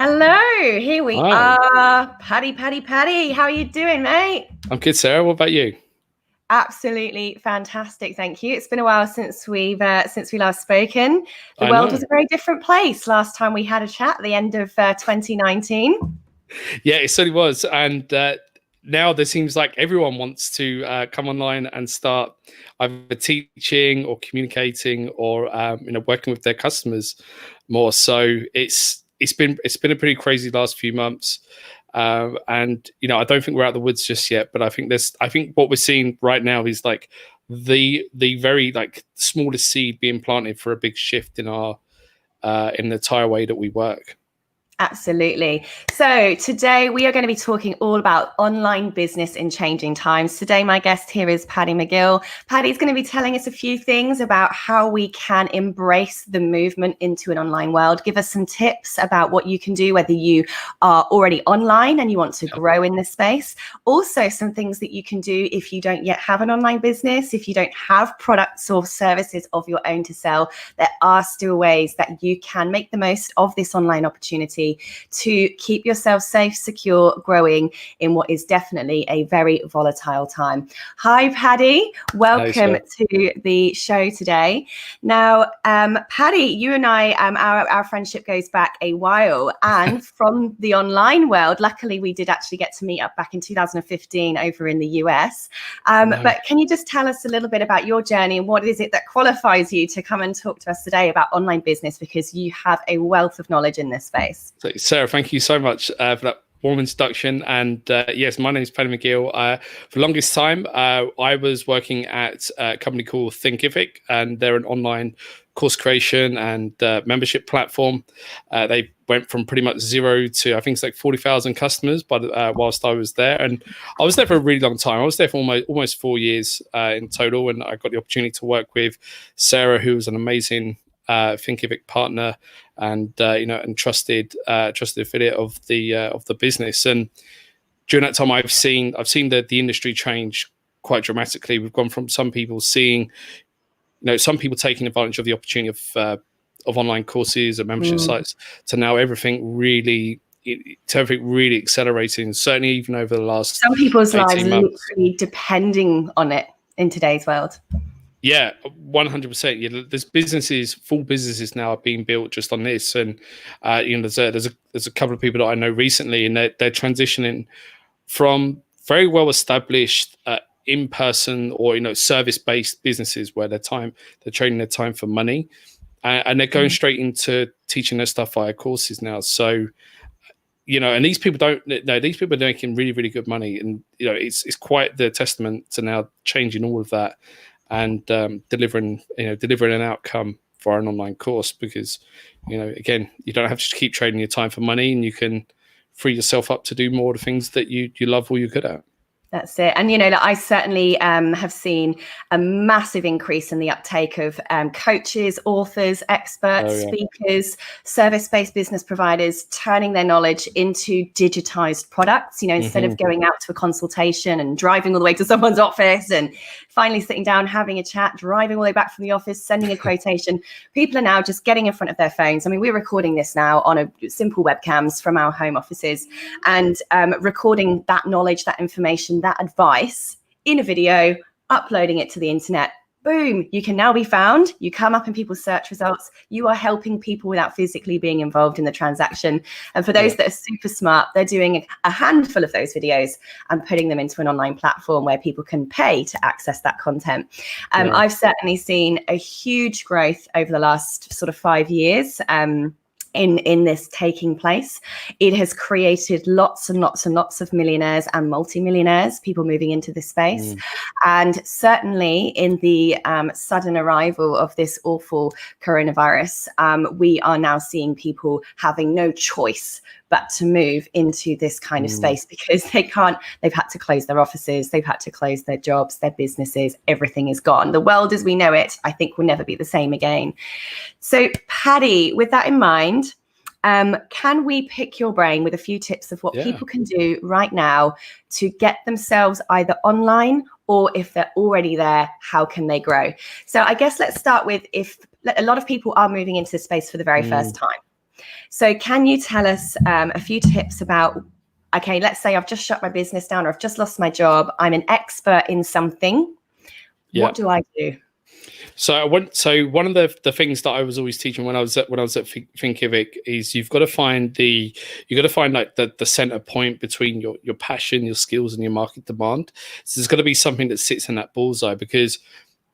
Hello, here we Hi, are. Paddy. How are you doing, mate? I'm good, Sarah. What about you? Absolutely fantastic, thank you. It's been a while since we last spoken. The I world was know. a very different place last time we had a chat at the end of 2019. Yeah, it certainly was. And now there seems like everyone wants to come online and start either teaching or communicating or working with their customers more. So it's been a pretty crazy last few months. And I don't think we're out of the woods just yet, but I think what we're seeing right now is like the very like smallest seed being planted for a big shift in our in the entire way that we work. Absolutely. So today we are going to be talking all about online business in changing times. Today, my guest here is Paddy McGill. Paddy's going to be telling us a few things about how we can embrace the movement into an online world, give us some tips about what you can do, whether you are already online and you want to grow in this space. Also, some things that you can do if you don't yet have an online business, if you don't have products or services of your own to sell. There are still ways that you can make the most of this online opportunity to keep yourself safe, secure, growing in what is definitely a very volatile time. Hi, Paddy. Welcome to the show today. Now, Paddy, you and I, our friendship goes back a while, and from the online world, luckily we did actually get to meet up back in 2015 over in the US. But can you just tell us a little bit about your journey and what is it that qualifies you to come and talk to us today about online business, because you have a wealth of knowledge in this space? So, Sarah, thank you so much for that warm introduction. And yes, my name is Paddy McGill. For the longest time, I was working at a company called Thinkific, and they're an online course creation and membership platform. They went from pretty much zero to I think it's like 40,000 customers. But whilst I was there, and I was there for a really long time. I was there for almost 4 years in total, and I got the opportunity to work with Sarah, who was an amazing Thinkific partner and and trusted affiliate of the business. And during that time, I've seen the industry change quite dramatically. We've gone from some people seeing, some people taking advantage of the opportunity of online courses and membership sites to now everything really accelerating. Certainly, even over the last some people's lives months. literally depending on it in today's world. Yeah, 100%. Yeah, there's full businesses now are being built just on this, and there's a couple of people that I know recently, and they're transitioning from very well established in-person or service-based businesses where they're trading their time for money, and they're going straight into teaching their stuff via courses now. So and these people are making really, really good money, and it's quite the testament to now changing all of that and delivering an outcome for an online course, because again, you don't have to keep trading your time for money, and you can free yourself up to do more of the things that you love or you're good at. That's it. And, I certainly have seen a massive increase in the uptake of coaches, authors, experts, speakers, service-based business providers turning their knowledge into digitized products, instead of going out to a consultation and driving all the way to someone's office and finally sitting down, having a chat, driving all the way back from the office, sending a quotation. People are now just getting in front of their phones. I mean, we're recording this now on a simple webcams from our home offices and recording that knowledge, that information, that advice in a video, uploading it to the internet. Boom, you can now be found. You come up in people's search results. You are helping people without physically being involved in the transaction. And for those that are super smart, they're doing a handful of those videos and putting them into an online platform where people can pay to access that content. I've certainly seen a huge growth over the last sort of 5 years. In this taking place. It has created lots and lots and lots of millionaires and multimillionaires, people moving into this space. And certainly in the sudden arrival of this awful coronavirus, we are now seeing people having no choice but to move into this kind of space, because they've had to close their offices, they've had to close their jobs, their businesses, everything is gone. The world as we know it, I think, will never be the same again. So, Paddy, with that in mind, can we pick your brain with a few tips of what people can do right now to get themselves either online, or if they're already there, how can they grow? So I guess let's start with, if a lot of people are moving into this space for the very first time. So can you tell us a few tips about, okay, let's say I've just shut my business down, or I've just lost my job. I'm an expert in something. What do I do? So one of the things that I was always teaching when I was at Thinkific is you've got to find like the center point between your passion, your skills, and your market demand. So there's got to be something that sits in that bullseye, because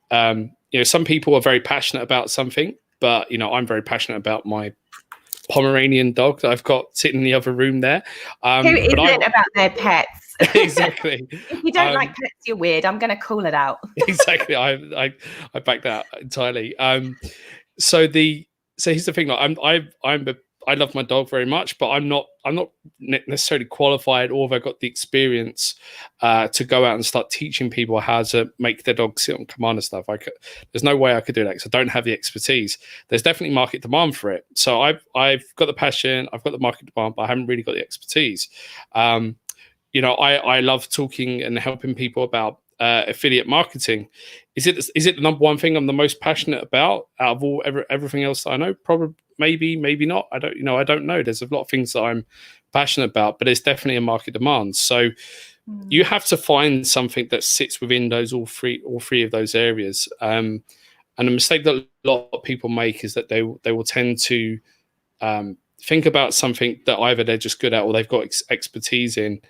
some people are very passionate about something, but I'm very passionate about my Pomeranian dog that I've got sitting in the other room there. Who isn't about their pets? Exactly. If you don't like pets, you're weird. I'm going to call it out. Exactly. I back that entirely. So here's the thing. Like I love my dog very much, but I'm not necessarily qualified, or have I got the experience to go out and start teaching people how to make their dog sit on command and stuff. There's no way I could do that, because I don't have the expertise. There's definitely market demand for it. So I've got the passion, I've got the market demand, but I haven't really got the expertise. I love talking and helping people about affiliate marketing. Is it the number one thing I'm the most passionate about out of everything else that I know? Probably, maybe not. I don't know. There's a lot of things that I'm passionate about, but there's definitely a market demand. So you have to find something that sits within those all three of those areas. And the mistake that a lot of people make is that they will tend to think about something that either they're just good at or they've got expertise in,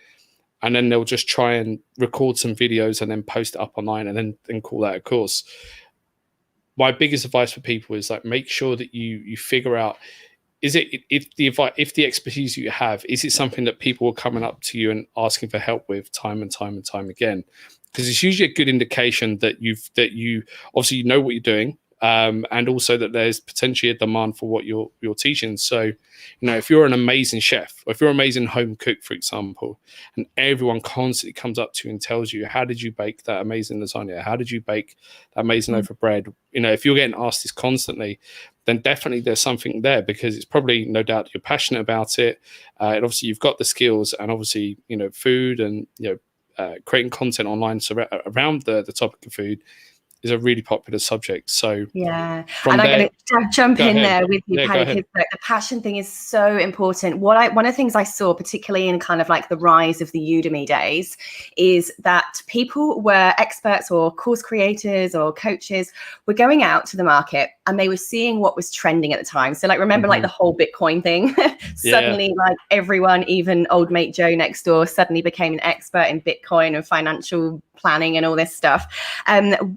and then they'll just try and record some videos and then post it up online and then call that a course. My biggest advice for people is, like, make sure that you figure out, if the expertise you have, is it something that people are coming up to you and asking for help with time and time and time again? Because it's usually a good indication that you obviously know what you're doing, and also that there's potentially a demand for what you're teaching. So, if you're an amazing chef, or if you're an amazing home cook, for example, and everyone constantly comes up to you and tells you, how did you bake that amazing lasagna? How did you bake that amazing loaf of bread? If you're getting asked this constantly, then definitely there's something there, because it's probably, no doubt, you're passionate about it. And obviously you've got the skills, and obviously, food and, creating content online around the topic of food is a really popular subject. So yeah, and I'm going to jump in there with you, Paddy, because the passion thing is so important. One of the things I saw, particularly in kind of like the rise of the Udemy days, is that people were experts or course creators or coaches were going out to the market, and they were seeing what was trending at the time. So, like, remember, like the whole Bitcoin thing. Suddenly, like, everyone, even old mate Joe next door, suddenly became an expert in Bitcoin and financial planning and all this stuff.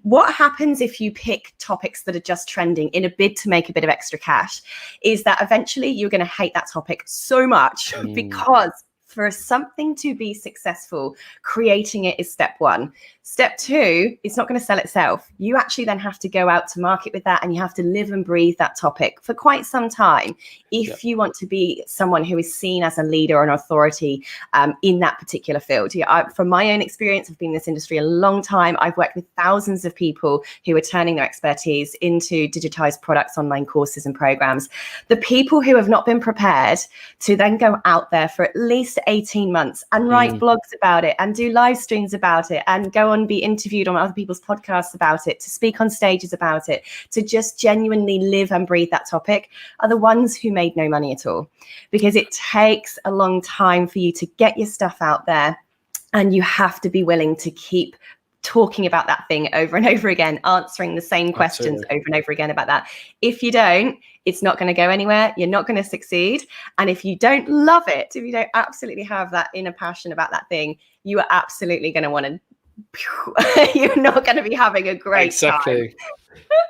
What happens if you pick topics that are just trending in a bid to make a bit of extra cash is that eventually you're going to hate that topic so much because for something to be successful, creating it is step one. Step two, it's not going to sell itself. You actually then have to go out to market with that, and you have to live and breathe that topic for quite some time if you want to be someone who is seen as a leader or an authority in that particular field. From my own experience, I've been in this industry a long time. I've worked with thousands of people who are turning their expertise into digitized products, online courses and programs. The people who have not been prepared to then go out there for at least 18 months and write blogs about it and do live streams about it and go on, be interviewed on other people's podcasts about it, to speak on stages about it, to just genuinely live and breathe that topic, are the ones who made no money at all. Because it takes a long time for you to get your stuff out there, and you have to be willing to keep talking about that thing over and over again, answering the same questions over and over again about that. If you don't, it's not going to go anywhere. You're not going to succeed. And if you don't love it, if you don't absolutely have that inner passion about that thing, you are absolutely going to want to, you're not going to be having a great time.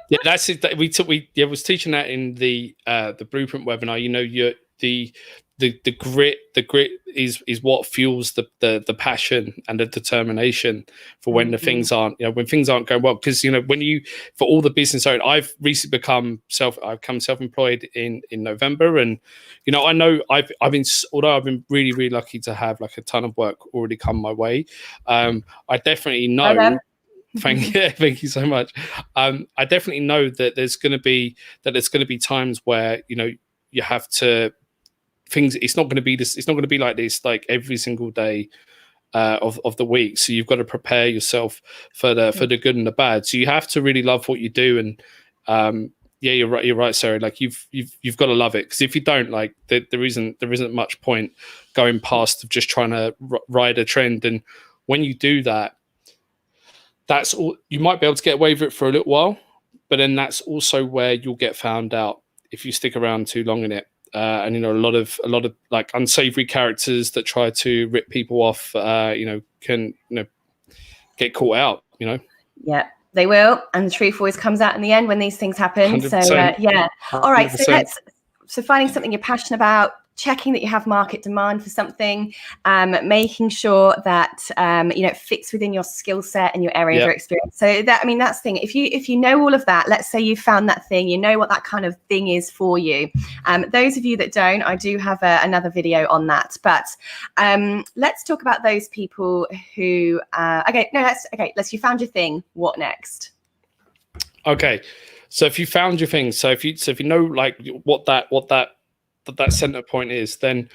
Yeah, that's it. We was teaching that in the Blueprint webinar. The grit is what fuels the passion and the determination for when the things aren't going well. Because for all the business owners, I've recently become self-employed in November, and I know I've been really, really lucky to have like a ton of work already come my way. I definitely know. Thank you so much. I definitely know that there's going to be times where you have to. It's not going to be this. It's not going to be like this like every single day of the week. So you've got to prepare yourself for the good and the bad. So you have to really love what you do, and yeah, you're right. You're right, Sarah. Like you've got to love it, because if you don't, like there isn't much point going past of just trying to ride a trend. And when you do that, that's all. You might be able to get away with it for a little while, but then that's also where you'll get found out if you stick around too long in it. And a lot of like unsavory characters that try to rip people off, can get caught out. Yeah. They will, and the truth always comes out in the end when these things happen. 100%. So yeah. All right. 100%. So finding something you're passionate about, checking that you have market demand for something, making sure that it fits within your skill set and your area of experience. So that's the thing. If you know all of that, let's say you found that thing, you know what that kind of thing is for you. Those of you that don't, I do have another video on that. But let's talk about those people who. You found your thing. What next? Okay, so if you found your thing, so if you know like what that center point is, then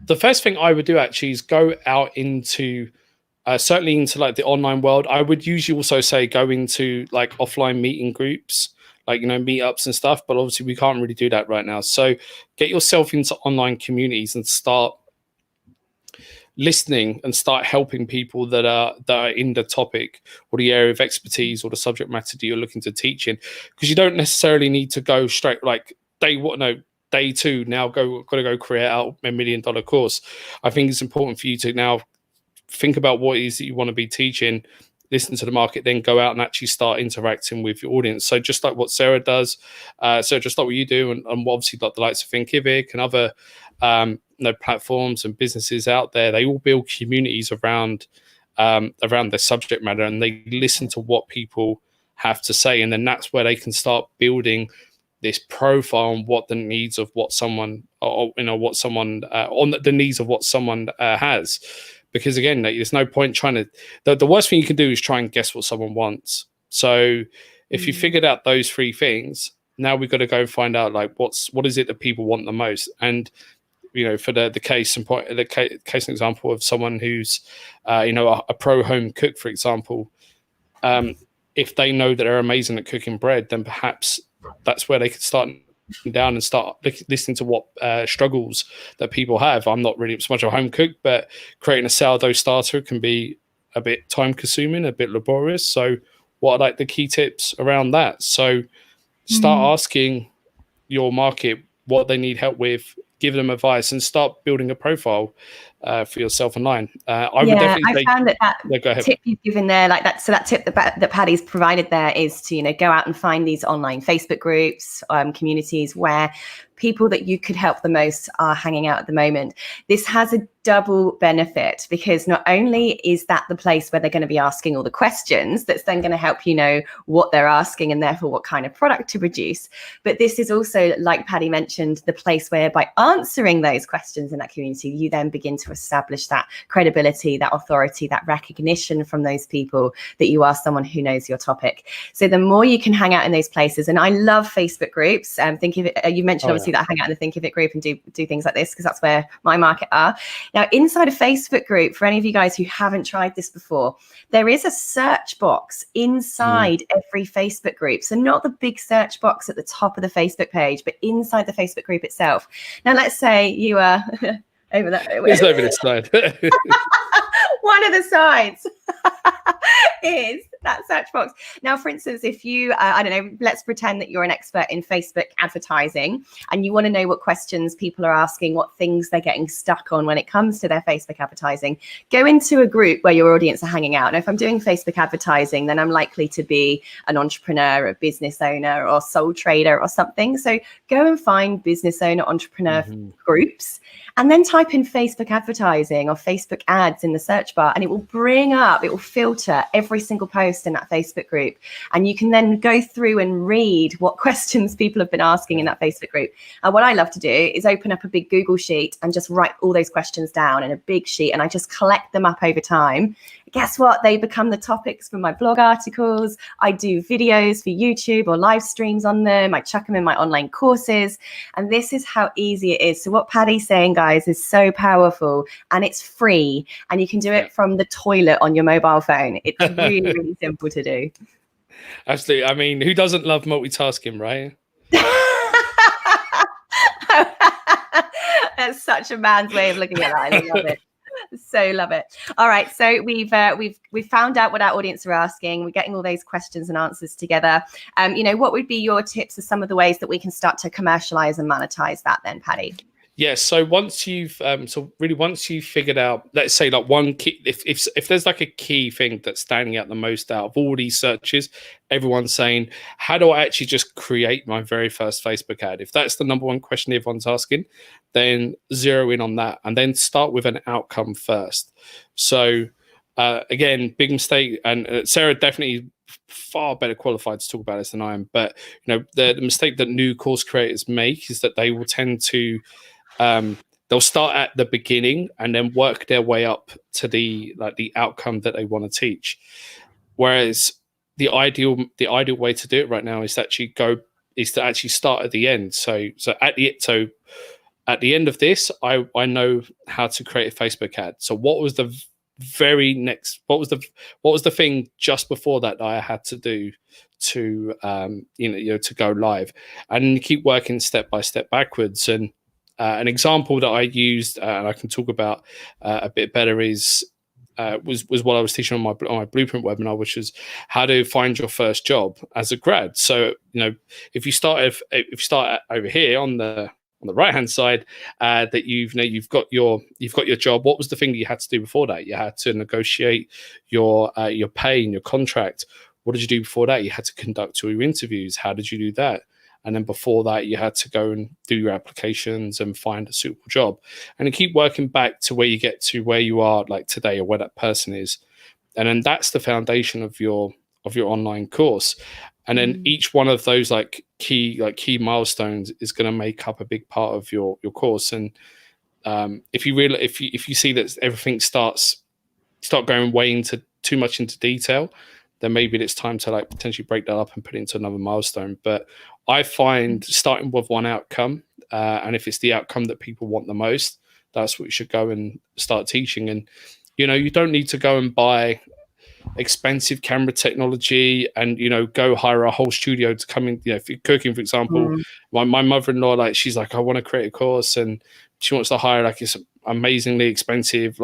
the first thing I would do actually is go out into certainly into like the online world. I would usually also say go into like offline meeting groups, like meetups and stuff, but obviously we can't really do that right now. So get yourself into online communities and start listening and start helping people that are in the topic or the area of expertise or the subject matter that you're looking to teach in, because you don't necessarily need to go straight like day two, now got to go create out $1 million course. I think it's important for you to now think about what it is that you want to be teaching, listen to the market, then go out and actually start interacting with your audience. So just like what Sarah does, so just like what you do, and obviously like the likes of Thinkific and other platforms and businesses out there, they all build communities around their subject matter, and they listen to what people have to say, and then that's where they can start building this profile on what the needs of what someone, on the needs of what someone has. Because again, there's no point trying to. The worst thing you can do is try and guess what someone wants. So if you figured out those three things, now we've got to go find out like what is it that people want the most. And for the case and point, the case and example of someone who's a pro home cook, for example, if they know that they're amazing at cooking bread, then perhaps that's where they could start down and start listening to what struggles that people have. I'm not really so much a home cook, but creating a sourdough starter can be a bit time consuming, a bit laborious. So what are like the key tips around that? So start asking your market what they need help with, give them advice, and start building a profile for yourself online. I found that tip you've given there, like that. So that tip that Paddy's provided there is to go out and find these online Facebook groups, communities where people that you could help the most are hanging out at the moment. This has a double benefit, because not only is that the place where they're going to be asking all the questions that's then going to help you know what they're asking and therefore what kind of product to produce, but this is also, like Paddy mentioned, the place where by answering those questions in that community, you then begin to establish that credibility, that authority, that recognition from those people that you are someone who knows your topic. So the more you can hang out in those places, and I love Facebook groups. You mentioned obviously that I hang out in the Thinkific group and do things like this because that's where my market are. Now, inside a Facebook group, for any of you guys who haven't tried this before, there is a search box inside every Facebook group. So not the big search box at the top of the Facebook page, but inside the Facebook group itself. Now, let's say you are over there. It's over this side. One of the sides is that search box. Now, for instance, if you, let's pretend that you're an expert in Facebook advertising and you want to know what questions people are asking, what things they're getting stuck on when it comes to their Facebook advertising, go into a group where your audience are hanging out. Now, if I'm doing Facebook advertising, then I'm likely to be an entrepreneur, a business owner, or sole trader or something. So go and find business owner, entrepreneur groups, and then type in Facebook advertising or Facebook ads in the search bar, and it will filter every single post in that Facebook group. And you can then go through and read what questions people have been asking in that Facebook group. And what I love to do is open up a big Google sheet and just write all those questions down in a big sheet, and I just collect them up over time. Guess what? They become the topics for my blog articles. I do videos for YouTube or live streams on them. I chuck them in my online courses. And this is how easy it is. So what Paddy's saying, guys, is so powerful, and it's free. And you can do it from the toilet on your mobile phone. It's really, really simple to do. Absolutely. I mean, who doesn't love multitasking, right? That's such a man's way of looking at that. I love it. So love it. All right, so we've found out what our audience are asking. We're getting all those questions and answers together. What would be your tips of some of the ways that we can start to commercialize and monetize that then, Paddy? Yeah, so once you've figured out, let's say like one key, if there's like a key thing that's standing out the most out of all these searches, everyone's saying, how do I actually just create my very first Facebook ad? If that's the number one question everyone's asking, then zero in on that and then start with an outcome first. So again, big mistake, and Sarah definitely far better qualified to talk about this than I am, but the mistake that new course creators make is that they will tend to they'll start at the beginning and then work their way up to the outcome that they want to teach. Whereas the ideal way to do it right now is to actually start at the end. So at the end of this, I know how to create a Facebook ad. So what was the very next? What was the thing just before that I had to do to to go live, and keep working step by step backwards. And an example that I used, and I can talk about a bit better, is was what I was teaching on my Blueprint webinar, which is how to find your first job as a grad. So if you start over here on the right hand side, that you've got your job. What was the thing that you had to do before that? You had to negotiate your pay and your contract. What did you do before that? You had to conduct all your interviews. How did you do that? And then before that, you had to go and do your applications and find a suitable job. And you keep working back to where you get to where you are like today, or where that person is. And then that's the foundation of your online course. And then each one of those key milestones is going to make up a big part of your course. And if you see that everything start going way into too much into detail, then maybe it's time to potentially break that up and put it into another milestone. But I find starting with one outcome, and if it's the outcome that people want the most, that's what you should go and start teaching. And you don't need to go and buy expensive camera technology and go hire a whole studio to come in. If you're cooking, for example, my mother-in-law, she's like, I want to create a course, and she wants to hire this amazingly expensive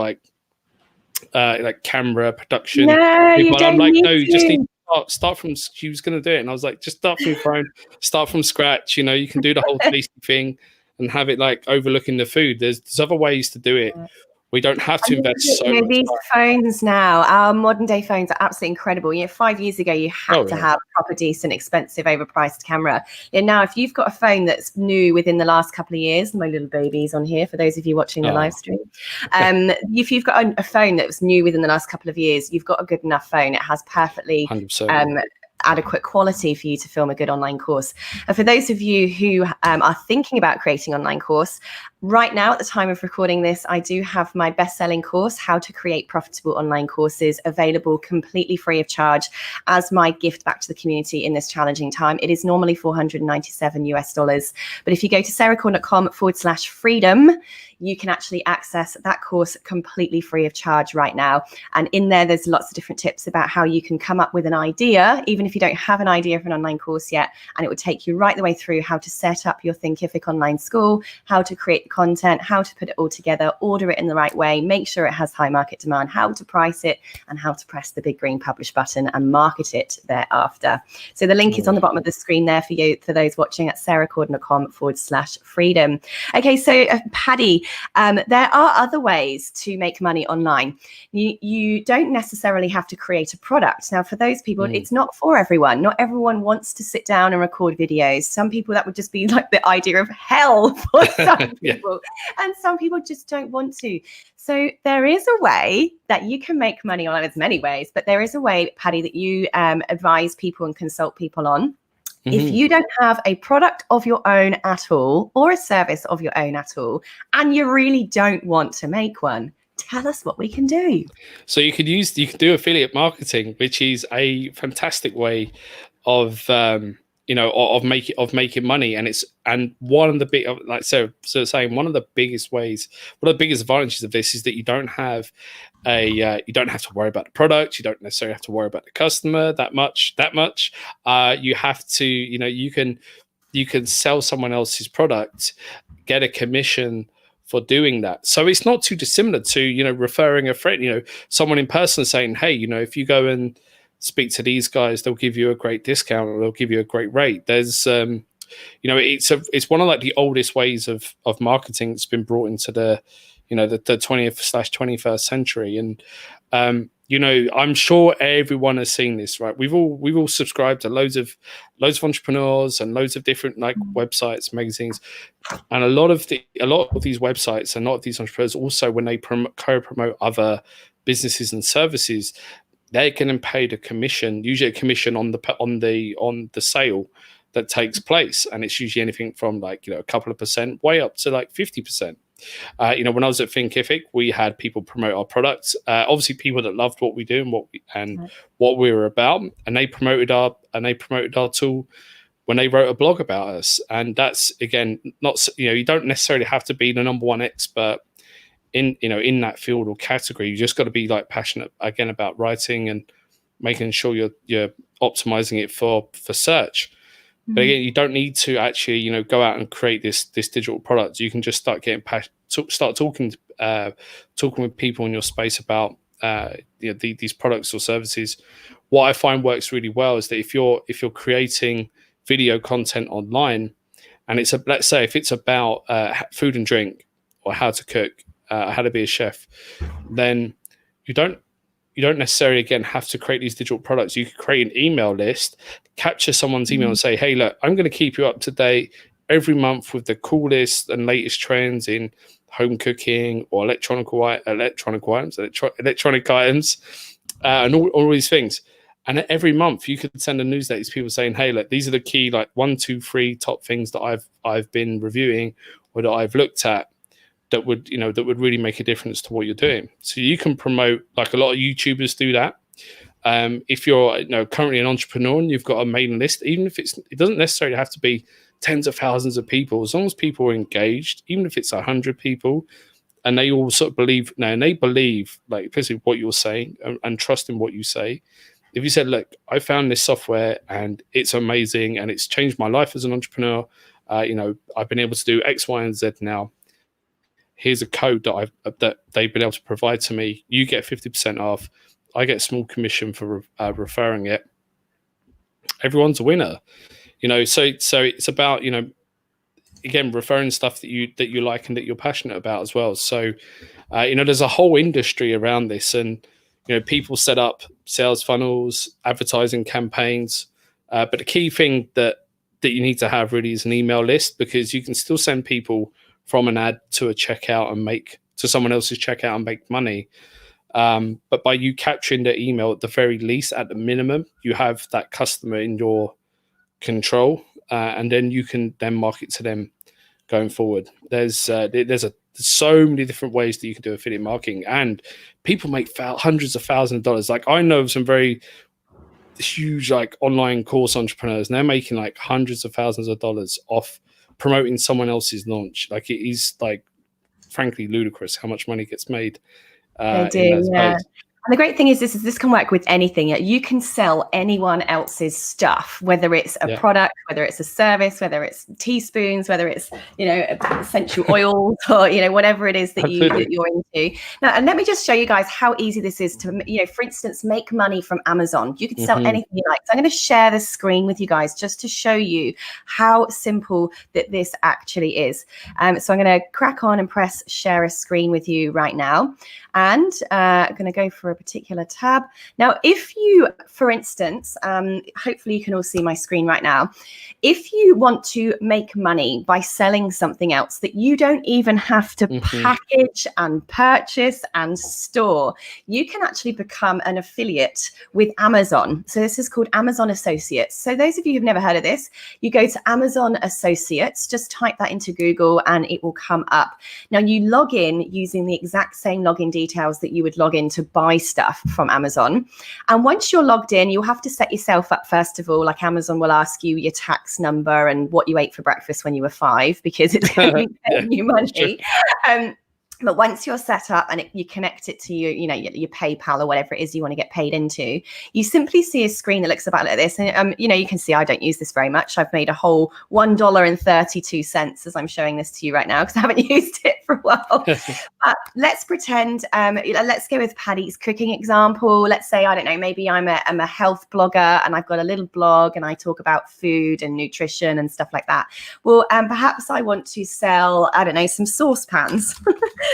camera production. No, you don't. I'm like, no, you just need to start from. She was going to do it, and I was like, just start from your phone, start from scratch. You can do the whole tasty thing and have it overlooking the food. There's other ways to do it. We don't have to invest so much. These phones now, our modern day phones are absolutely incredible. 5 years ago, you had to have a proper, decent, expensive, overpriced camera. Now, if you've got a phone that's new within the last couple of years, my little baby's on here for those of you watching the live stream. If you've got a phone that was new within the last couple of years, you've got a good enough phone. It has perfectly 100%. Adequate quality for you to film a good online course. And for those of you who are thinking about creating an online course, right now at the time of recording this, I do have my best-selling course, How to Create Profitable Online Courses, available completely free of charge as my gift back to the community in this challenging time. It is normally $497, but if you go to sarahcorn.com/freedom, you can actually access that course completely free of charge right now. And in there, there's lots of different tips about how you can come up with an idea, even if you don't have an idea for an online course yet. And it will take you right the way through how to set up your Thinkific online school, how to create the content, how to put it all together, order it in the right way, make sure it has high market demand, how to price it, and how to press the big green publish button and market it thereafter. So the link is on the bottom of the screen there for you, for those watching, at sarahcorn.com/freedom. Okay, so Paddy, there are other ways to make money online. You don't necessarily have to create a product. Now, for those people, it's not for everyone. Not everyone wants to sit down and record videos. Some people, that would just be like the idea of hell for some people. And some people just don't want to. So there is a way that you can make money online. There's many ways, but there is a way, Paddy, that you advise people and consult people on. If you don't have a product of your own at all, or a service of your own at all, and you really don't want to make one, tell us what we can do. So you can do affiliate marketing, which is a fantastic way of of making money. And one of the big, like so saying, one of the biggest advantages of this is that you don't have to worry about the product. You don't necessarily have to worry about the customer that much. You have to, you can sell someone else's product, get a commission for doing that. So it's not too dissimilar to, referring a friend, someone in person saying, hey, if you go and speak to these guys, they'll give you a great discount or they'll give you a great rate. There's, it's one of like the oldest ways of marketing that's been brought into the 20th/21st century. And, I'm sure everyone has seen this, right? We've all subscribed to loads of entrepreneurs and loads of different like websites, magazines, and a lot of these websites and a lot of these entrepreneurs also, when they co-promote other businesses and services, they're getting paid a commission, usually a commission on the sale that takes place, and it's usually anything from like a couple of percent way up to like 50%. When I was at Thinkific, we had people promote our products. Obviously, people that loved what we do and what we were about, and they promoted our tool when they wrote a blog about us. And that's, again, not, you don't necessarily have to be the number one expert in that field or category. You just got to be like passionate again about writing and making sure you're optimizing it for search. But again, you don't need to actually, go out and create this digital product. You can just start getting start talking with people in your space about these products or services. What I find works really well is that if you're creating video content online, and let's say if it's about food and drink or how to cook, how to be a chef, then you don't necessarily, again, have to create these digital products. You could create an email list, capture someone's email and say, hey, look, I'm going to keep you up to date every month with the coolest and latest trends in home cooking or electronic items, and all these things. And every month you could send a newsletter to people saying, hey, look, these are the key, like 1, 2, 3 top things that I've been reviewing or that I've looked at that would really make a difference to what you're doing. So you can promote, like a lot of YouTubers do that. If you're currently an entrepreneur and you've got a mailing list, even if it doesn't necessarily have to be tens of thousands of people, as long as people are engaged, even if it's 100 people, and they all sort of believe, like especially what you're saying and trust in what you say. If you said, look, I found this software and it's amazing and it's changed my life as an entrepreneur, I've been able to do X, Y, and Z now. Here's a code that they've been able to provide to me. You get 50% off. I get a small commission for referring it. Everyone's a winner, So it's about again, referring stuff that you like and that you're passionate about as well. So there's a whole industry around this, and people set up sales funnels, advertising campaigns. But the key thing that you need to have really is an email list, because you can still send people from an ad to a checkout and to someone else's checkout and make money. But by you capturing their email, at the very least, at the minimum, you have that customer in your control, and then you can then market to them going forward. There's so many different ways that you can do affiliate marketing, and people make hundreds of thousands of dollars. Like I know of some very huge like online course entrepreneurs, and they're making like hundreds of thousands of dollars off promoting someone else's launch. Like it is like frankly ludicrous how much money gets made. They do, yeah. And the great thing is this can work with anything. You can sell anyone else's stuff, whether it's a product, whether it's a service, whether it's teaspoons, whether it's, essential oils or, whatever it is that you're into. Now, and let me just show you guys how easy this is to, for instance, make money from Amazon. You can sell anything you like. So I'm going to share the screen with you guys just to show you how simple that this actually is. So I'm going to crack on and press share a screen with you right now. And I'm going to go for a particular tab. Now, if you, for instance, hopefully you can all see my screen right now. If you want to make money by selling something else that you don't even have to package and purchase and store, you can actually become an affiliate with Amazon. So this is called Amazon Associates. So those of you who've never heard of this, you go to Amazon Associates, just type that into Google and it will come up. Now you log in using the exact same login details that you would log in to buy stuff from Amazon. And once you're logged in, you'll have to set yourself up first of all. Like Amazon will ask you your tax number and what you ate for breakfast when you were 5, because it's going to be paying you money. But once you're set up and you connect it to your PayPal or whatever it is you want to get paid into, you simply see a screen that looks about like this. And, you can see I don't use this very much. I've made a whole $1.32 as I'm showing this to you right now because I haven't used it for a while. But let's pretend, let's go with Paddy's cooking example. Let's say, I don't know, maybe I'm a health blogger and I've got a little blog and I talk about food and nutrition and stuff like that. Well, perhaps I want to sell, I don't know, some saucepans.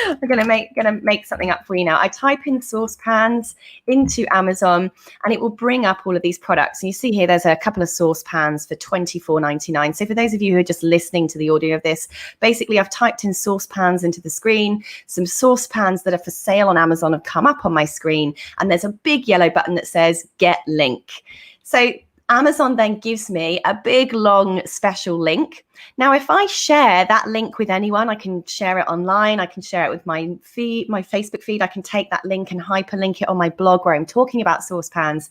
I'm gonna make something up for you now. I type in saucepans into Amazon and it will bring up all of these products. And you see here, there's a couple of saucepans for $24.99. So for those of you who are just listening to the audio of this, basically I've typed in saucepans into the screen. Some saucepans that are for sale on Amazon have come up on my screen, and there's a big yellow button that says get link. So Amazon then gives me a big, long, special link. Now, if I share that link with anyone, I can share it online. I can share it with my feed, my Facebook feed. I can take that link and hyperlink it on my blog where I'm talking about saucepans.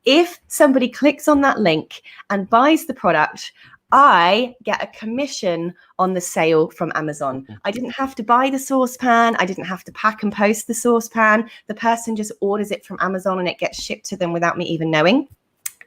If somebody clicks on that link and buys the product, I get a commission on the sale from Amazon. I didn't have to buy the saucepan. I didn't have to pack and post the saucepan. The person just orders it from Amazon and it gets shipped to them without me even knowing.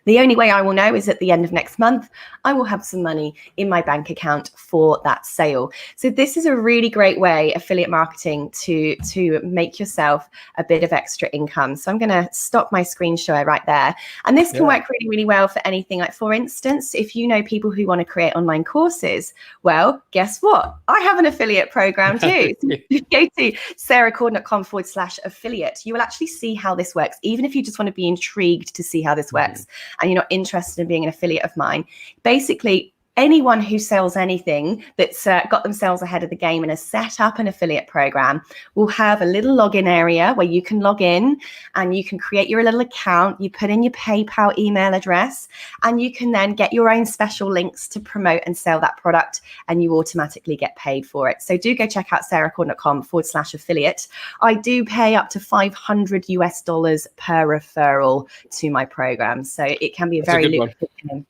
The only way I will know is at the end of next month, I will have some money in my bank account for that sale. So this is a really great way, affiliate marketing, to make yourself a bit of extra income. So I'm going to stop my screen share right there. And this can work really, really well for anything. Like, for instance, if you know people who want to create online courses, well, guess what? I have an affiliate program too. So if you go to sarahcorden.com/affiliate, you will actually see how this works, even if you just want to be intrigued to see how this works. And you're not interested in being an affiliate of mine. Basically, anyone who sells anything that's got themselves ahead of the game and has set up an affiliate program will have a little login area where you can log in and you can create your little account. You put in your PayPal email address and you can then get your own special links to promote and sell that product, and you automatically get paid for it. So do go check out sarahcorden.com/affiliate. I do pay up to $500 per referral to my program. So it can be a very lucrative thing.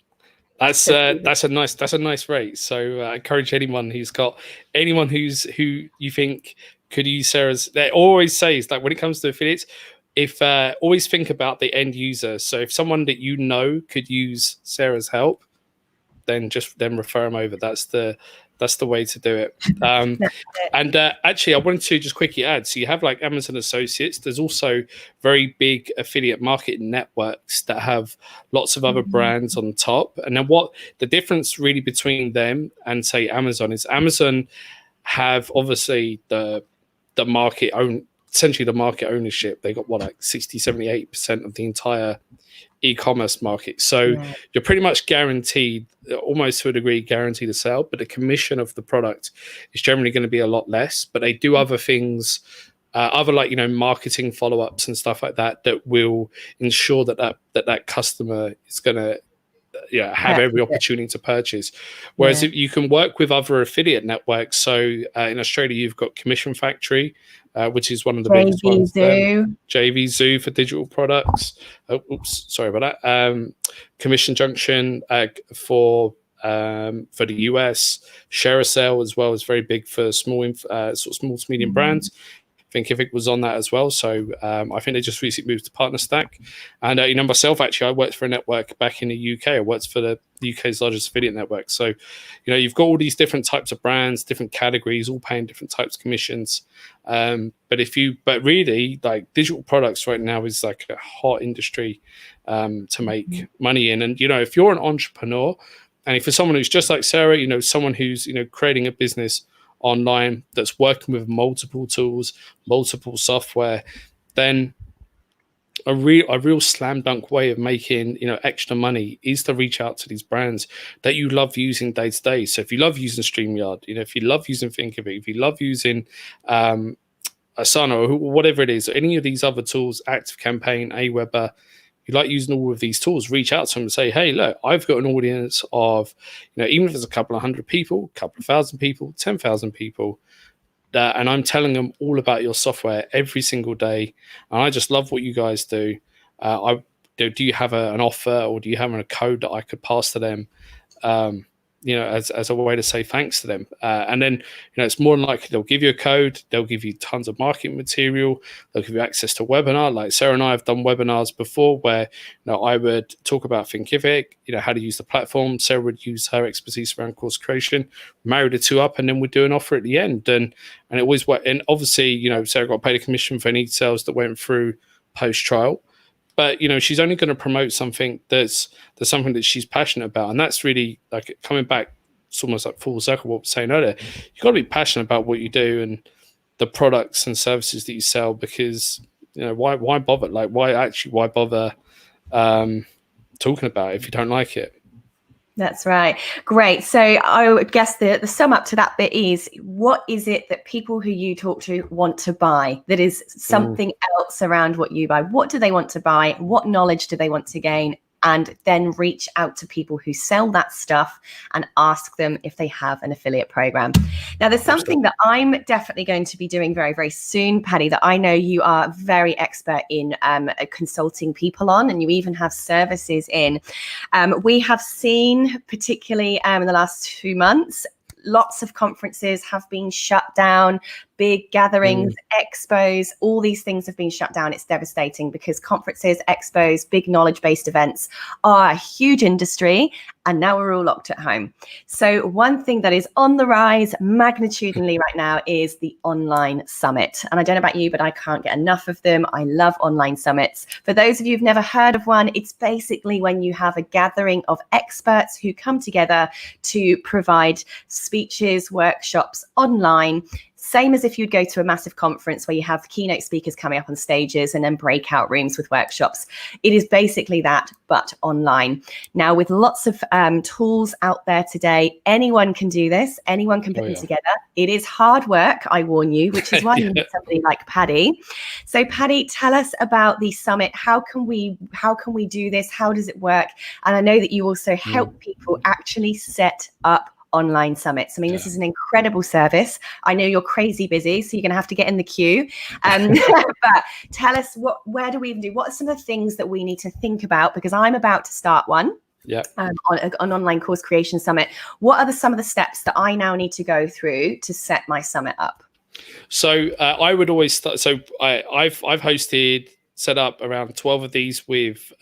That's a nice rate. So I encourage anyone who you think could use Sarah's. They always say, like, when it comes to affiliates, if always think about the end user. So if someone that you know could use Sarah's help, then refer them over. That's the way to do it. And actually, I wanted to just quickly add, so you have like Amazon Associates. There's also very big affiliate marketing networks that have lots of other brands on top. And then what the difference really between them and, say, Amazon is Amazon have obviously the market essentially the market ownership. They got like 60, 78% of the entire e-commerce market. So you're pretty much guaranteed, almost to a degree, guaranteed a sale, but the commission of the product is generally going to be a lot less. But they do other things, other marketing follow-ups and stuff like that will ensure that customer is going to have every opportunity to purchase. Whereas if you can work with other affiliate networks, so in Australia you've got Commission Factory, which is one of the biggest ones. JVZoo for digital products. Sorry about that. Commission Junction for the US. ShareASale as well is very big for small to medium brands. Thinkific was on that as well. So I think they just recently moved to PartnerStack. And myself, actually, I worked for a network back in the UK. I worked for the UK's largest affiliate network. So, you've got all these different types of brands, different categories, all paying different types of commissions. But really, like, digital products right now is like a hot industry to make money in. And, if you're an entrepreneur, and if you're someone who's just like Sarah, someone who's, creating a business online that's working with multiple tools, multiple software, then a real slam dunk way of making extra money is to reach out to these brands that you love using day to day. So if you love using StreamYard, if you love using Thinkific, if you love using Asana or whatever it is, or any of these other tools, ActiveCampaign, Aweber, you like using all of these tools, reach out to them and say, hey, look, I've got an audience of, even if it's a couple of hundred people, a couple of thousand people, 10,000 people, and I'm telling them all about your software every single day, and I just love what you guys do. Do you have an offer, or do you have a code that I could pass to them? As a way to say thanks to them. And then, it's more than likely they'll give you a code, they'll give you tons of marketing material, they'll give you access to webinar. Like Sarah and I have done webinars before where, I would talk about Thinkific, how to use the platform. Sarah would use her expertise around course creation, marry the two up, and then we'd do an offer at the end. And it always worked. And obviously, Sarah got paid a commission for any sales that went through post-trial. But she's only going to promote something that's something that she's passionate about, and that's really like coming back. It's almost like full circle what we were saying earlier. You've got to be passionate about what you do and the products and services that you sell, because why bother? Like why bother talking about it if you don't like it? That's right. Great. So I would guess the sum up to that bit is, what is it that people who you talk to want to buy that is something else around what you buy? What do they want to buy? What knowledge do they want to gain? And then reach out to people who sell that stuff and ask them if they have an affiliate program. Now, there's something that I'm definitely going to be doing very, very soon, Paddy, that I know you are very expert in consulting people on, and you even have services in. We have seen, particularly in the last 2 months, lots of conferences have been shut down, big gatherings, expos, all these things have been shut down. It's devastating because conferences, expos, big knowledge-based events are a huge industry, and now we're all locked at home. So one thing that is on the rise magnitudinally right now is the online summit. And I don't know about you, but I can't get enough of them. I love online summits. For those of you who've never heard of one, it's basically when you have a gathering of experts who come together to provide speeches, workshops online. Same as if you'd go to a massive conference where you have keynote speakers coming up on stages and then breakout rooms with workshops. It is basically that, but online. Now, with lots of tools out there today, anyone can do this. Anyone can put them together. It is hard work, I warn you, which is why you need somebody like Paddy. So Paddy, tell us about the summit. How can we do this? How does it work? And I know that you also help people actually set up online summits. I mean, this is an incredible service. I know you're crazy busy, so you're going to have to get in the queue. But tell us, where do we even do? What are some of the things that we need to think about? Because I'm about to start one. On an online course creation summit. What are some of the steps that I now need to go through to set my summit up? So I would always start. So I've hosted, set up around 12 of these with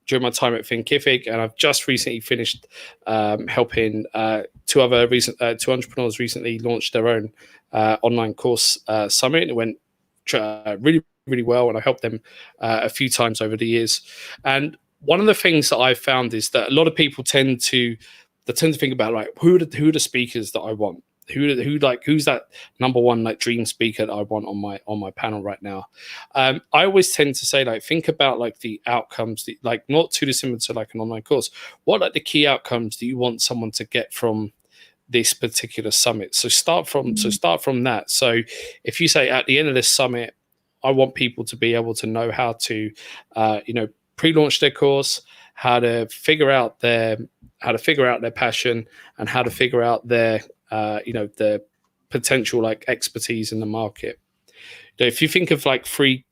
during my time at Thinkific, and I've just recently finished helping two entrepreneurs recently launch their own online course summit. It went really, really well, and I helped them a few times over the years. And one of the things that I've found is that a lot of people tend to think about, like, who are the speakers that I want? Who's that number one dream speaker that I want on my panel right now? I always tend to say, think about the outcomes, not too dissimilar to an online course. What are the key outcomes that you want someone to get from this particular summit? So start from that. So if you say at the end of this summit, I want people to be able to know how to pre-launch their course, how to figure out their passion, and how to figure out their the potential expertise in the market. If you think of three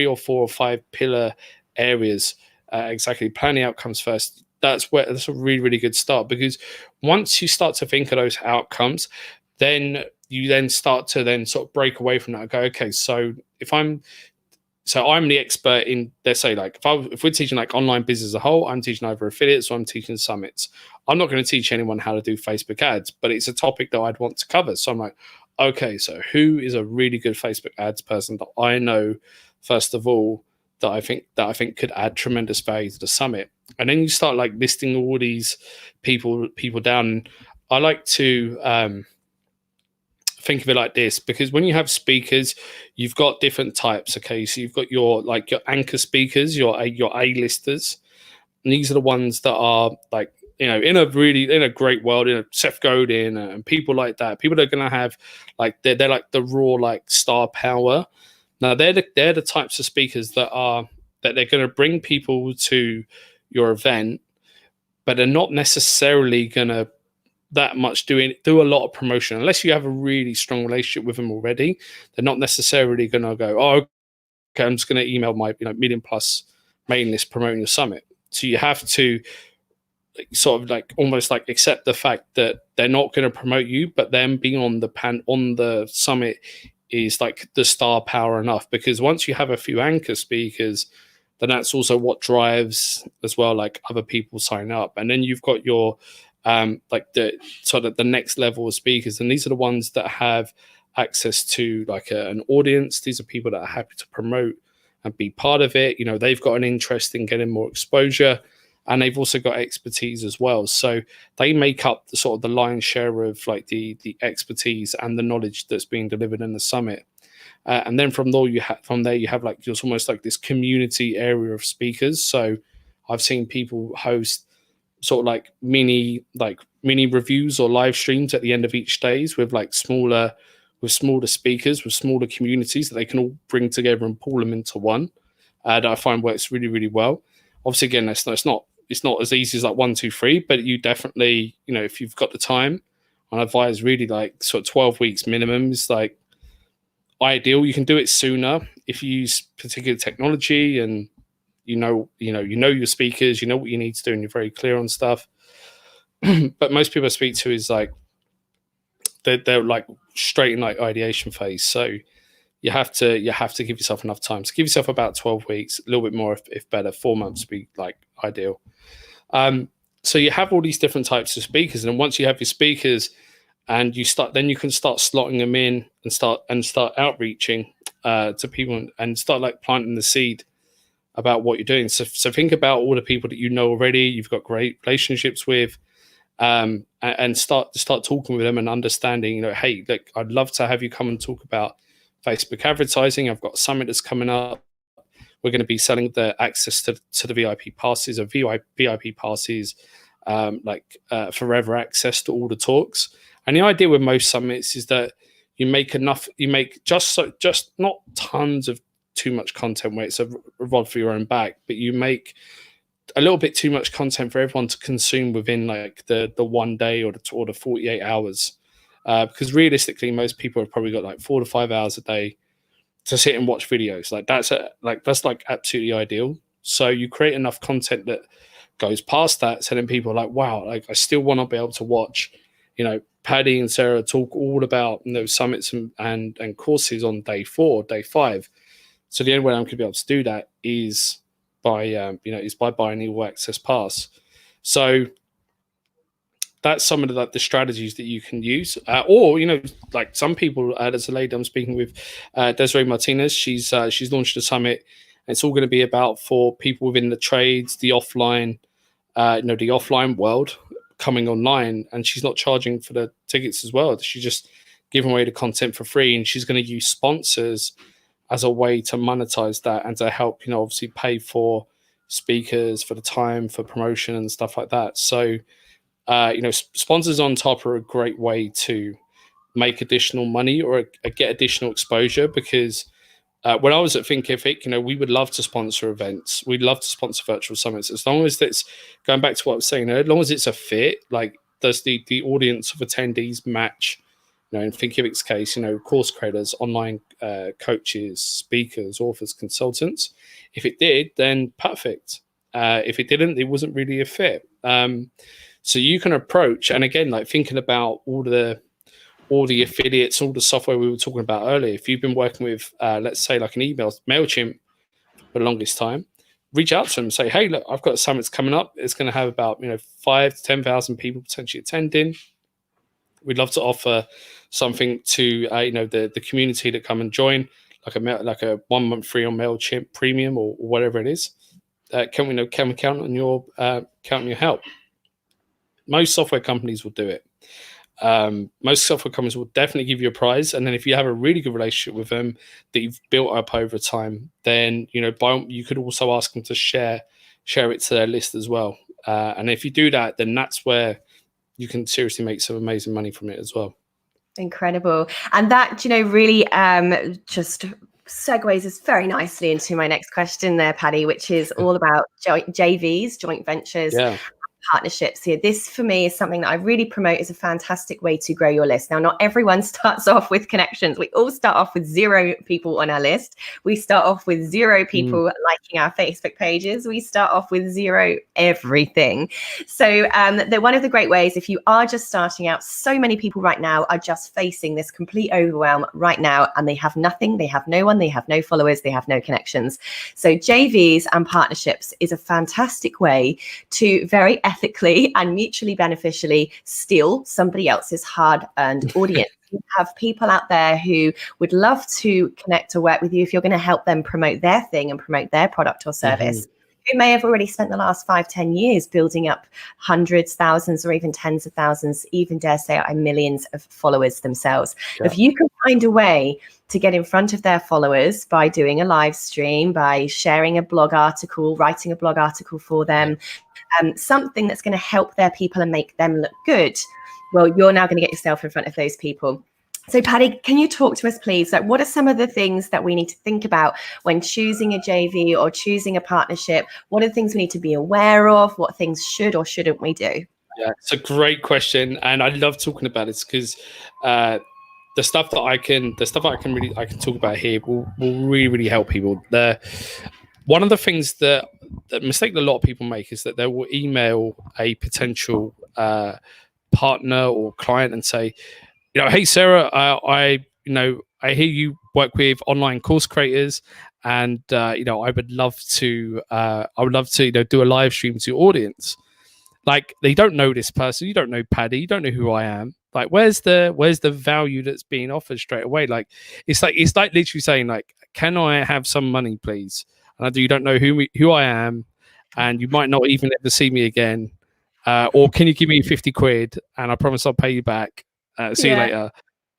or four or five pillar areas, exactly, plan the outcomes first. That's a really, really good start, because once you start to think of those outcomes, then you start to sort of break away from that and go, okay, so I'm the expert in, let's say, if we're teaching online business as a whole, I'm teaching either affiliates or I'm teaching summits. I'm not going to teach anyone how to do Facebook ads, but it's a topic that I'd want to cover. So I'm like, okay, so who is a really good Facebook ads person that I know, first of all, that I think could add tremendous value to the summit? And then you start listing all these people down. I like to think of it like this, because when you have speakers, you've got different types. Okay, so you've got your anchor speakers, your A-listers, and these are the ones that are in a great world, Seth Godin and people like that. People that are going to have they're the raw star power. Now they're the types of speakers that they're going to bring people to your event, but they're not necessarily going to that much do a lot of promotion unless you have a really strong relationship with them already. They're not necessarily going to go, oh, okay, I'm just going to email my million plus mailing list promoting your summit. So you have to sort of like almost like accept the fact that they're not going to promote you, but them being on the summit is like the star power enough, because once you have a few anchor speakers, then that's also what drives as well, like other people sign up. And then you've got your like the sort of the next level of speakers, and these are the ones that have access to like an audience. These are people that are happy to promote and be part of it. They've got an interest in getting more exposure, and they've also got expertise as well. So they make up the sort of the lion's share of like the expertise and the knowledge that's being delivered in the summit. And then from there you have like just almost like this community area of speakers. So I've seen people host sort of like mini reviews or live streams at the end of each days with like smaller speakers, with smaller communities that they can all bring together and pull them into one. That I find works really, really well. Obviously, again, it's not as easy as like 1, 2, 3, but you definitely, if you've got the time, and I advise really like sort of 12 weeks minimum is like ideal. You can do it sooner if you use particular technology and you know your speakers, you know what you need to do, and you're very clear on stuff. But most people I speak to is like they're like straight in like ideation phase. So you have to give yourself enough time. So give yourself about 12 weeks, a little bit more if better. 4 months would be like ideal. So you have all these different types of speakers, and once you have your speakers, and you can start slotting them in and start outreaching to people and start like planting the seed about what you're doing. So think about all the people that you know already, you've got great relationships with, and start talking with them and understanding, hey, look, I'd love to have you come and talk about Facebook advertising. I've got a summit that's coming up. We're going to be selling the access to the VIP passes, or VIP passes, forever access to all the talks. And the idea with most summits is that you make just not tons of too much content where it's a rod for your own back, but you make a little bit too much content for everyone to consume within like the 1 day or the 48 hours. Because realistically, most people have probably got like 4 to 5 hours a day to sit and watch videos. Like that's absolutely ideal. So you create enough content that goes past that, so then people are like, wow, like I still want to be able to watch, Paddy and Sarah talk all about summits and courses on day 4, day 5. So the only way I'm going to be able to do that is by buying the all access pass. So that's some of the strategies that you can use, or like some people. There's a lady I'm speaking with, Desiree Martinez. She's launched a summit. And it's all going to be about for people within the trades, the offline, the offline world coming online. And she's not charging for the tickets as well. She's just giving away the content for free, and she's going to use sponsors as a way to monetize that and to help, obviously pay for speakers, for the time, for promotion and stuff like that. So. Sponsors on top are a great way to make additional money or get additional exposure, because when I was at Thinkific, we would love to sponsor events. We'd love to sponsor virtual summits, as long as it's going back to what I was saying, as long as it's a fit, like does the audience of attendees match, in Thinkific's case, course creators, online coaches, speakers, authors, consultants. If it did, then perfect. If it didn't, it wasn't really a fit. So you can approach, and again, like thinking about all the affiliates, all the software we were talking about earlier. If you've been working with, let's say, like an email MailChimp for the longest time, reach out to them and say, hey, look, I've got a summit coming up. It's going to have about 5,000 to 10,000 people potentially attending. We'd love to offer something to the community that come and join, like a 1 month free on MailChimp Premium or whatever it is. Can we count on your help? Most software companies will do it. Most software companies will definitely give you a prize, and then if you have a really good relationship with them that you've built up over time, then you could also ask them to share it to their list as well. And if you do that, then that's where you can seriously make some amazing money from it as well. Incredible. And that really just segues us very nicely into my next question there, Paddy, which is all about JVs, joint ventures. Yeah. partnerships here. This for me is something that I really promote as a fantastic way to grow your list. Now, not everyone starts off with connections. We all start off with 0 people on our list. We start off with 0 people liking our Facebook pages. We start off with 0 everything. So they're one of the great ways, if you are just starting out, so many people right now are just facing this complete overwhelm right now, and they have nothing, they have no one, they have no followers, they have no connections. So JVs and partnerships is a fantastic way to very ethically and mutually beneficially steal somebody else's hard-earned audience. You have people out there who would love to connect or work with you if you're going to help them promote their thing and promote their product or service. Who may have already spent the last 5-10 years building up hundreds, thousands, or even tens of thousands, even dare say millions of followers themselves. Yeah. If you can find a way to get in front of their followers by doing a live stream, by sharing a blog article, writing a blog article for them, something that's going to help their people and make them look good, well, you're now going to get yourself in front of those people. So Paddy, can you talk to us, please? Like, what are some of the things that we need to think about when choosing a JV or choosing a partnership? What are the things we need to be aware of? What things should or shouldn't we do? Yeah, it's a great question, and I love talking about it because the stuff that I can talk about here will really help people. One of the things the mistake that a lot of people make is that they will email a potential partner or client and say, hey Sarah, I hear you work with online course creators, and I would love to do a live stream to your audience. Like, they don't know this person, you don't know Paddy, you don't know who I am. Like, where's the value that's being offered straight away? Like, it's like literally saying, like, can I have some money, please? And you don't know who I am, and you might not even ever see me again. Or can you give me 50 quid and I promise I'll pay you back? See you later.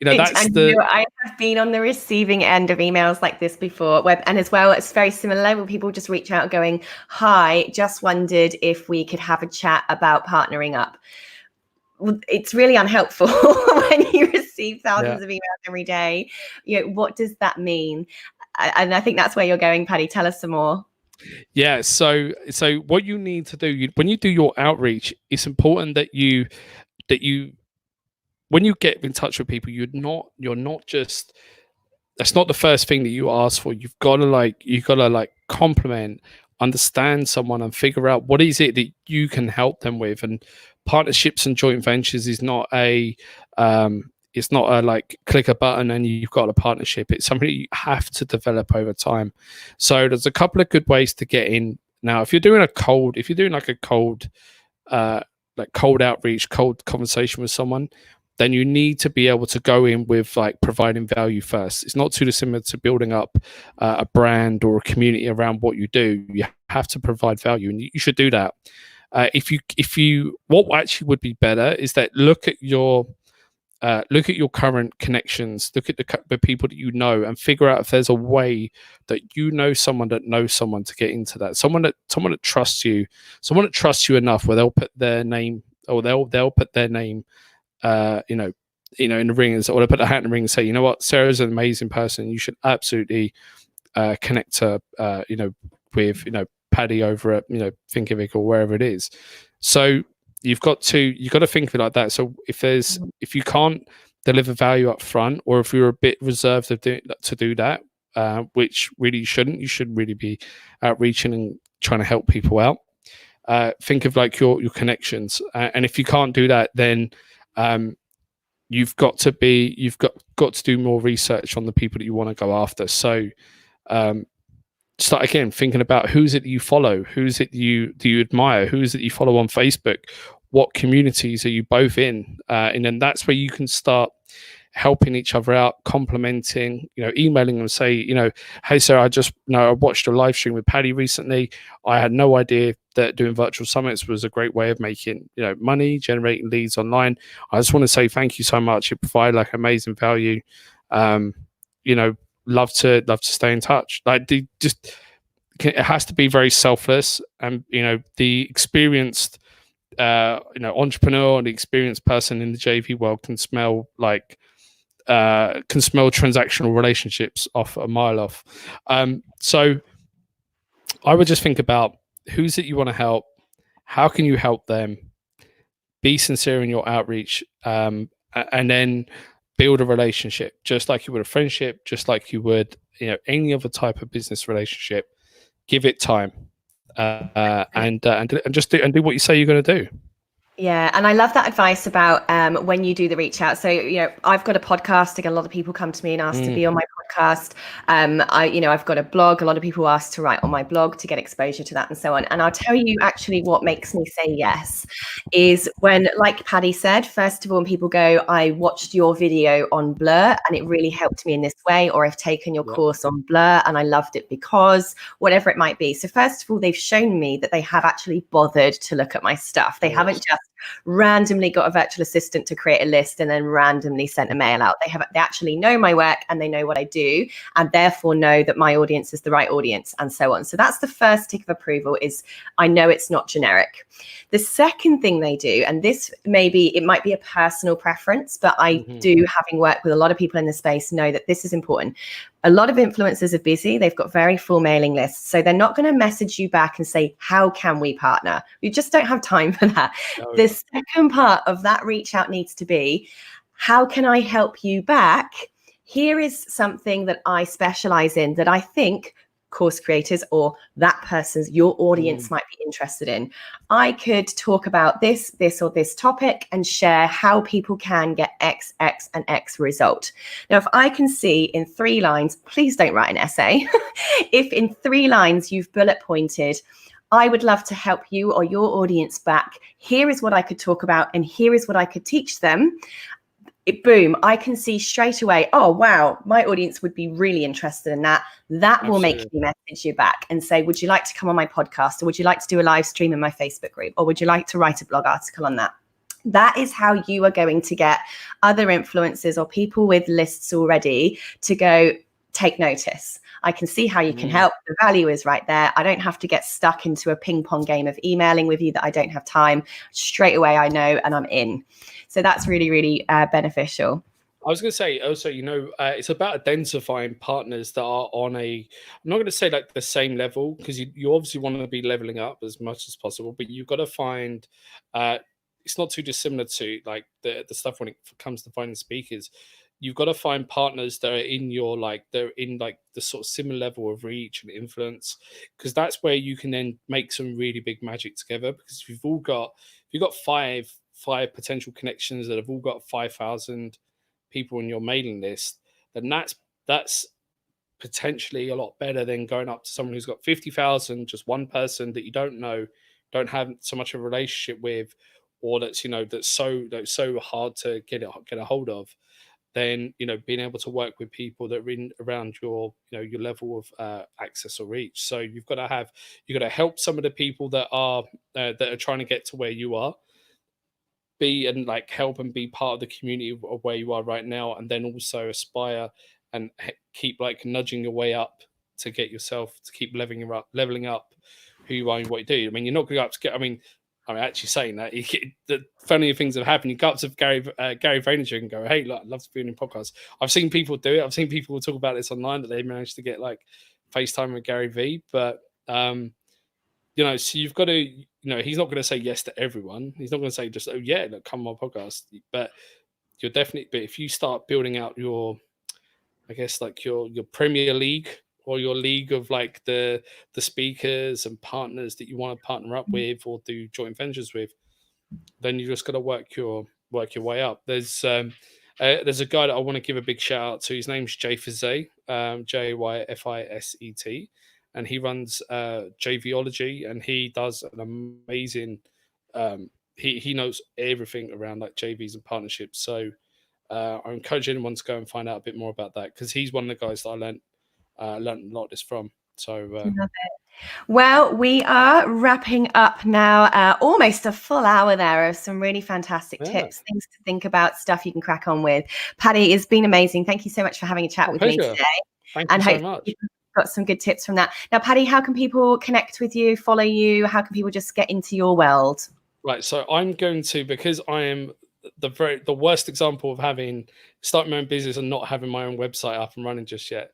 I have been on the receiving end of emails like this before, and as well, it's very similar when people just reach out going, hi, just wondered if we could have a chat about partnering up. It's really unhelpful when you receive thousands of emails every day. What does that mean? And I think that's where you're going, Paddy. Tell us some more. Yeah, so what you need to do, when you do your outreach, it's important that you when you get in touch with people, you're not just, that's not the first thing that you ask for. You've got to compliment, understand someone, and figure out what is it that you can help them with. And partnerships and joint ventures is not it's not a like click a button and you've got a partnership. It's something you have to develop over time. So there's a couple of good ways to get in. Now, if you're doing a cold outreach, cold conversation with someone, then you need to be able to go in with like providing value first. It's not too dissimilar to building up a brand or a community around what you do. You have to provide value, and you should do that. What actually would be better is that look at your current connections, look at the people that you know, and figure out if there's a way that someone that knows someone to get into that. Someone that trusts you enough where they'll put their name, or they'll put their name in the ring, or they put a hat in the ring and say, you know what, Sarah's an amazing person. You should absolutely connect her, with Paddy over at Thinkific or wherever it is. So you've got to think of it like that. So if you can't deliver value up front, or if you're a bit reserved to do that, which really you shouldn't, you should really be outreaching and trying to help people out. Think of like your connections, and if you can't do that, then you've got to do more research on the people that you want to go after. So start again thinking about who's it that you follow, who's it do you admire, who's it you follow on Facebook, what communities are you both in, and then that's where you can start helping each other out, complimenting, emailing them, say, hey Sarah, I watched a live stream with Paddy recently. I had no idea that doing virtual summits was a great way of making money, generating leads online. I just want to say thank you so much. You provide like amazing value. Love to stay in touch. Like, it has to be very selfless, and the experienced entrepreneur and the experienced person in the JV world can smell transactional relationships off a mile off. So I would just think about who's it you want to help, how can you help them? Be sincere in your outreach, and then build a relationship, just like you would a friendship, just like you would, any other type of business relationship. Give it time, and just do what you say you're going to do. Yeah, and I love that advice about when you do the reach out. So, I've got a podcast. A lot of people come to me and ask to be on my podcast. I've got a blog. A lot of people ask to write on my blog to get exposure to that and so on. And I'll tell you actually what makes me say yes is when, like Paddy said, first of all, when people go, I watched your video on Blur and it really helped me in this way, or I've taken your course on Blur and I loved it because whatever it might be. So first of all, they've shown me that they have actually bothered to look at my stuff. They haven't just randomly got a virtual assistant to create a list and then randomly sent a mail out. They actually know my work and they know what I do, and therefore know that my audience is the right audience and so on. So that's the first tick of approval, is I know it's not generic. The second thing they do, and this it might be a personal preference, but I do, having worked with a lot of people in the space, know that this is important. A lot of influencers are busy. They've got very full mailing lists. So they're not going to message you back and say, how can we partner? You just don't have time for that. Oh, the second part of that reach out needs to be, how can I help you back? Here is something that I specialize in that I think course creators or your audience might be interested in. I could talk about this or this topic and share how people can get X, X, and X result. Now, if I can see in 3 lines, please don't write an essay. If in 3 lines you've bullet pointed, I would love to help you or your audience back. Here is what I could talk about and here is what I could teach them. Boom, I can see straight away, oh, wow, my audience would be really interested in that. That Absolutely. Will make me message you back and say, would you like to come on my podcast? Or would you like to do a live stream in my Facebook group? Or would you like to write a blog article on that? That is how you are going to get other influencers or people with lists already to go, take notice. I can see how you can help. The value is right there. I don't have to get stuck into a ping pong game of emailing with you that I don't have time. Straight away, I know, and I'm in. So that's really, really beneficial. I was going to say also, it's about identifying partners that are on I'm not going to say like the same level, because you obviously want to be leveling up as much as possible, but you've got to find, it's not too dissimilar to like the stuff when it comes to finding speakers. You've got to find partners that are in the sort of similar level of reach and influence, because that's where you can then make some really big magic together. Because if you've got five potential connections that have all got 5,000 people in your mailing list, then that's potentially a lot better than going up to someone who's got 50,000, just one person that you don't know, don't have so much of a relationship with, or that's so hard to get a hold of. Then being able to work with people that are in around your your level of access or reach. So you've got to help some of the people that are trying to get to where you are, help and be part of the community of where you are right now, and then also aspire and keep nudging your way up to get yourself to keep leveling up who you are and what you do. I mean, you're not going to go up to get. I mean, actually saying that, the funnier things have happened. You go up to Gary Vaynerchuk and go, "Hey, look, I'd love to be on your podcast." I've seen people do it. I've seen people talk about this online that they managed to get FaceTime with Gary V. But so you've got to, he's not going to say yes to everyone. He's not going to say just, "Oh yeah, look, come on my podcast." But you're definitely. But if you start building out your, I guess your Premier League, or your league of the speakers and partners that you want to partner up with or do joint ventures with, then you just got to work your way up. There's a guy that I want to give a big shout out to. His name's Jay Fiset, Jayfiset, and he runs JVology, and he does an amazing. He knows everything around JVs and partnerships. So I encourage anyone to go and find out a bit more about that, because he's one of the guys that I learned a lot of this from. So love it. Well, we are wrapping up now, almost a full hour there of some really fantastic tips, things to think about, stuff you can crack on with. Paddy, it's been amazing. Thank you so much for having a chat with me today. Thank you so much. Got some good tips from that. Now, Paddy, how can people connect with you, follow you? How can people just get into your world? Right, so I'm going to, because I am the worst example of having starting my own business and not having my own website up and running just yet,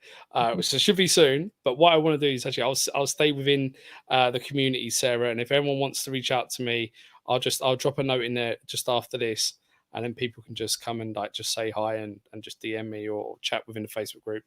which should be soon. But what I want to do is actually I'll stay within the community, Sarah, and if anyone wants to reach out to me, I'll drop a note in there just after this, and then people can just come and like just say hi and just DM me or chat within the Facebook group.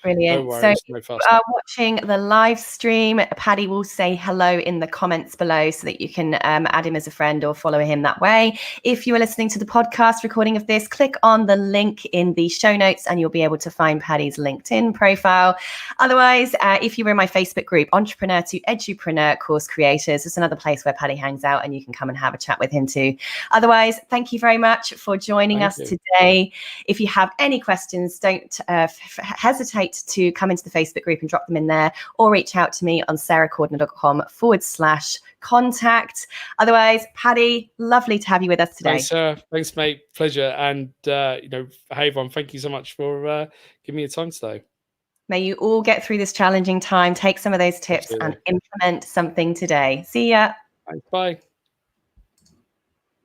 Brilliant. No worries, no fuss. If you are watching the live stream, Paddy will say hello in the comments below so that you can add him as a friend or follow him that way. If you are listening to the podcast recording of this, click on the link in the show notes and you'll be able to find Paddy's LinkedIn profile. Otherwise, if you were in my Facebook group, Entrepreneur to Edupreneur Course Creators, it's another place where Paddy hangs out and you can come and have a chat with him too. Otherwise, thank you very much for joining us today. If you have any questions, don't hesitate to come into the Facebook group and drop them in there, or reach out to me on sarahcordner.com/contact. Otherwise, Paddy, lovely to have you with us today. Thanks, Sarah. Thanks, mate. Pleasure. And hey everyone, thank you so much for giving me your time today. May you all get through this challenging time, take some of those tips and implement something today. See ya. Thanks, bye.